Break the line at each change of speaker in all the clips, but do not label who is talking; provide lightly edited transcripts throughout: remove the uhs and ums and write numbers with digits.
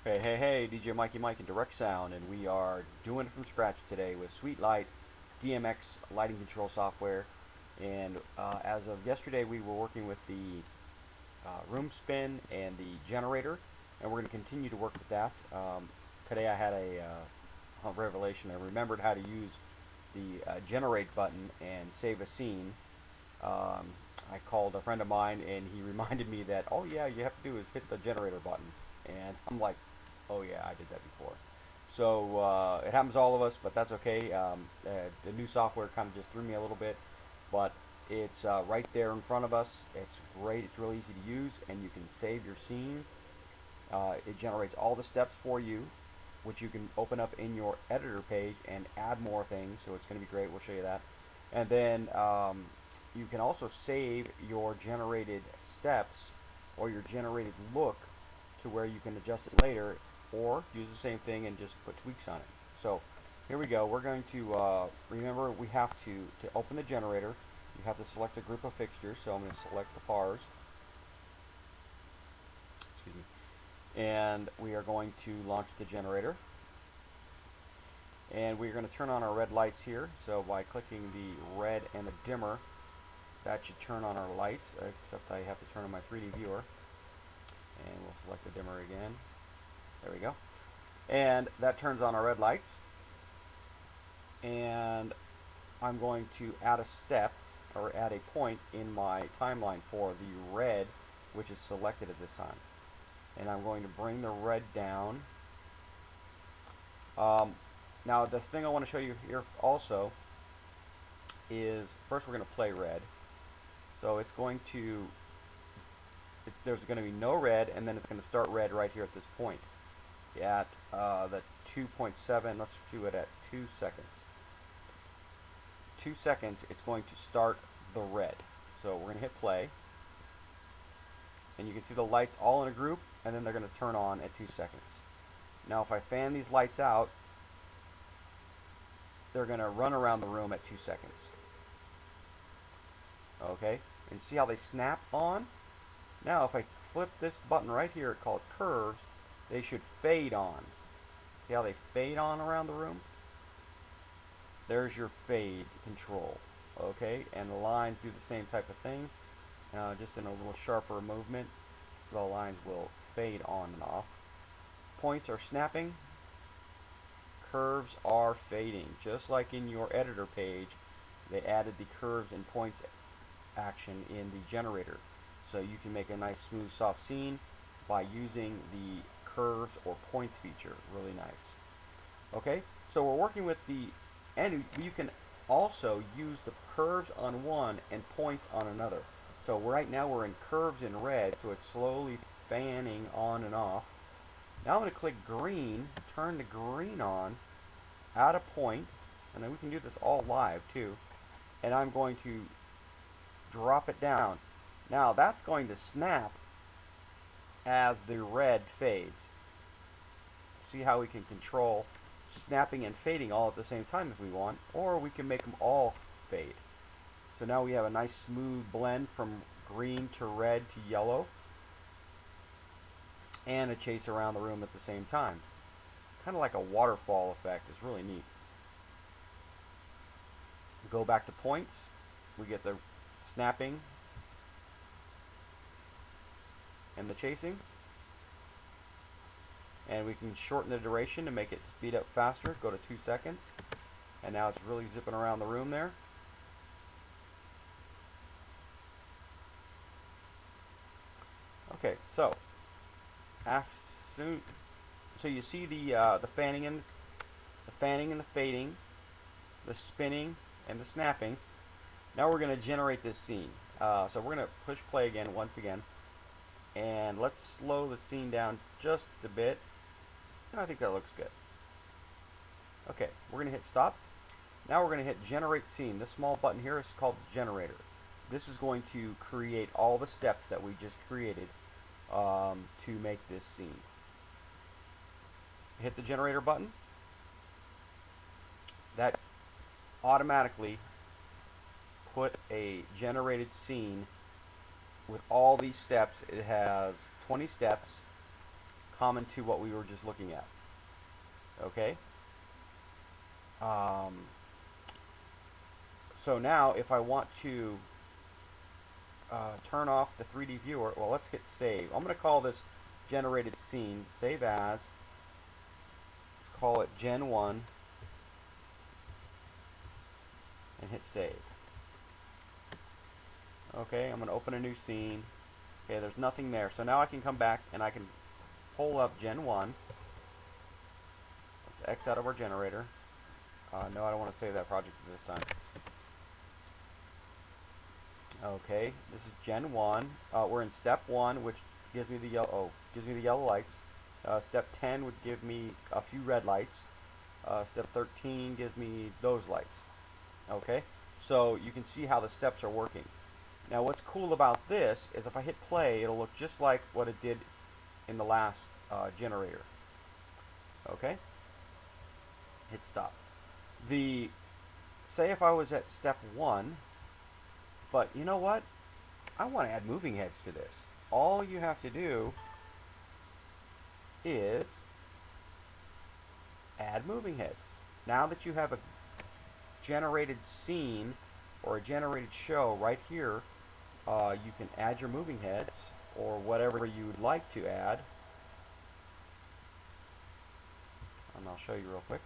Hey, hey, hey, DJ Mikey Mike in Direct Sound, and we are doing it from scratch today with SweetLight DMX lighting control software. And as of yesterday, we were working with the room spin and the generator, and we're going to continue to work with that. Today I had a revelation. I remembered how to use the generate button and save a scene. I called a friend of mine, and he reminded me that, oh yeah, you have to do is hit the generator button. And I'm like, oh yeah, I did that before. So it happens to all of us, but that's okay. The new software kind of just threw me a little bit, but it's right there in front of us. It's great. It's really easy to use, and you can save your scene. It generates all the steps for you, which you can open up in your editor page and add more things. So it's going to be great. We'll show you that. And then you can also save your generated steps or your generated look to where you can adjust it later, or use the same thing and just put tweaks on it. So here we go. We're going to remember we have to open the generator. You have to select a group of fixtures. So I'm going to select the bars. Excuse me. And we are going to launch the generator. And we're going to turn on our red lights here. So by clicking the red and the dimmer, that should turn on our lights, except I have to turn on my 3D viewer. And we'll select the dimmer again. There we go. And that turns on our red lights. And I'm going to add a step, or add a point in my timeline for the red, which is selected at this time. And I'm going to bring the red down. Now the thing I want to show you here also is, first we're going to play red. So it's going to, there's going to be no red, and then it's going to start red right here at this point. At the 2.7, let's do it at 2 seconds. 2 seconds, it's going to start the red. So we're going to hit play. And you can see the lights all in a group, and then they're going to turn on at 2 seconds. Now if I fan these lights out, they're going to run around the room at 2 seconds. Okay, and see how they snap on? Now if I flip this button right here called curves, they should fade on. See how they fade on around the room? There's your fade control. Okay, and the lines do the same type of thing, just in a little sharper movement. The lines will fade on and off. Points are snapping. Curves are fading. Just like in your editor page, they added the curves and points action in the generator. So you can make a nice smooth soft scene by using the curves or points feature. Really nice. Okay, so we're working with the, and you can also use the curves on one and points on another. So right now we're in curves in red, so it's slowly fanning on and off. Now I'm going to click green, turn the green on, add a point, and then we can do this all live too. And I'm going to drop it down. Now that's going to snap as the red fades. See how we can control snapping and fading all at the same time if we want, or we can make them all fade. So now we have a nice smooth blend from green to red to yellow, and a chase around the room at the same time. Kind of like a waterfall effect. It's really neat. Go back to points. We get the snapping and the chasing. And we can shorten the duration to make it speed up faster. Go to 2 seconds. And now it's really zipping around the room there. Okay, so so you see the fanning and the fading, the spinning and the snapping. Now we're going to generate this scene. So we're going to push play again once again, and let's slow the scene down just a bit. And I think that looks good. Okay, we're going to hit stop. Now we're going to hit generate scene. This small button here is called generator. This is going to create all the steps that we just created to make this scene. Hit the generator button. That automatically put a generated scene with all these steps. It has 20 steps, common to what we were just looking at. Okay. So now, if I want to turn off the 3D viewer, well, let's hit save. I'm going to call this generated scene. Save as. Call it Gen 1. And hit save. Okay, I'm going to open a new scene. Okay, there's nothing there. So now I can come back and I can pull up Gen 1. Let's X out of our generator. No, I don't want to save that project at this time. Okay, this is Gen 1. We're in Step 1, which gives me the yellow lights. Step 10 would give me a few red lights. Step 13 gives me those lights. Okay, so you can see how the steps are working. Now what's cool about this is if I hit play, it'll look just like what it did in the last generator. Okay, hit stop. Say if I was at step 1, but you know what? I want to add moving heads to this. All you have to do is add moving heads. Now that you have a generated scene or a generated show right here, you can add your moving heads or whatever you would like to add. And I'll show you real quick.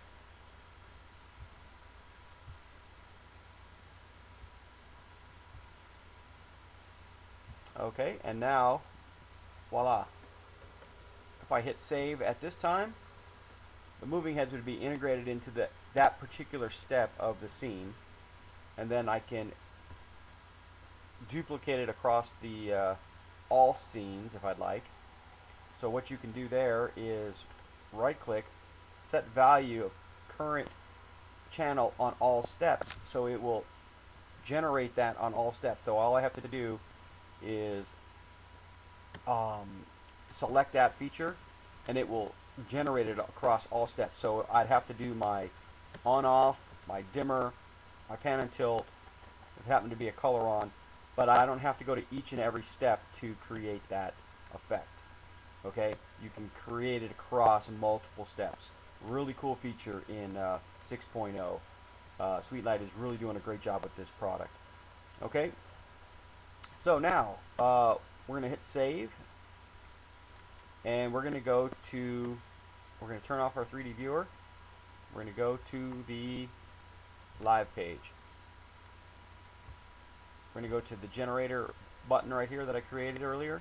Okay, and now, voila. If I hit save at this time, the moving heads would be integrated into that particular step of the scene, and then I can duplicate it across the all scenes if I'd like. So what you can do there is right click, set value of current channel on all steps, so it will generate that on all steps. So all I have to do is select that feature and it will generate it across all steps. So I'd have to do my on off, my dimmer, my pan and tilt, if it happened to be a color on, but I don't have to go to each and every step to create that effect. Okay, you can create it across multiple steps. Really cool feature in 6.0. SweetLight is really doing a great job with this product. Okay, so now we're going to hit save, and we're going to turn off our 3D viewer. We're going to go to the live page. We're going to go to the generator button right here that I created earlier.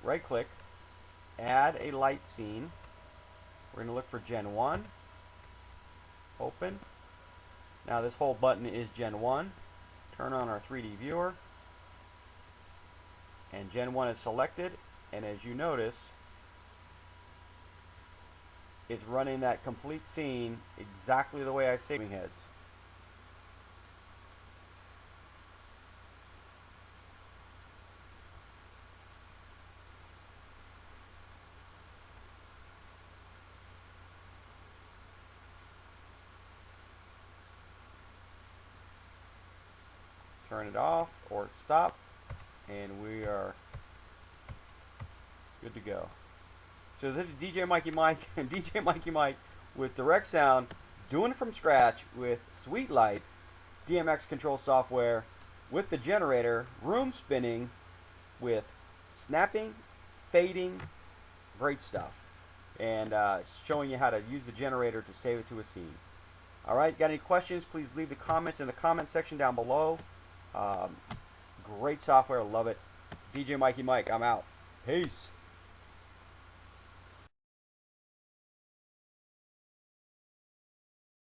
Right click, add a light scene. We're going to look for Gen 1. Open. Now this whole button is Gen 1. Turn on our 3D viewer. And Gen 1 is selected. And as you notice, it's running that complete scene exactly the way I saved heads. Turn it off or stop, and we are good to go. So this is DJ Mikey Mike and DJ Mikey Mike with direct sound, doing it from scratch with SweetLight DMX control software, with the generator, room spinning, with snapping, fading, great stuff, and showing you how to use the generator to save it to a scene. Alright, got any questions, please leave the comments in the comment section down below. Great software, love it. DJ Mikey Mike, I'm out. Peace.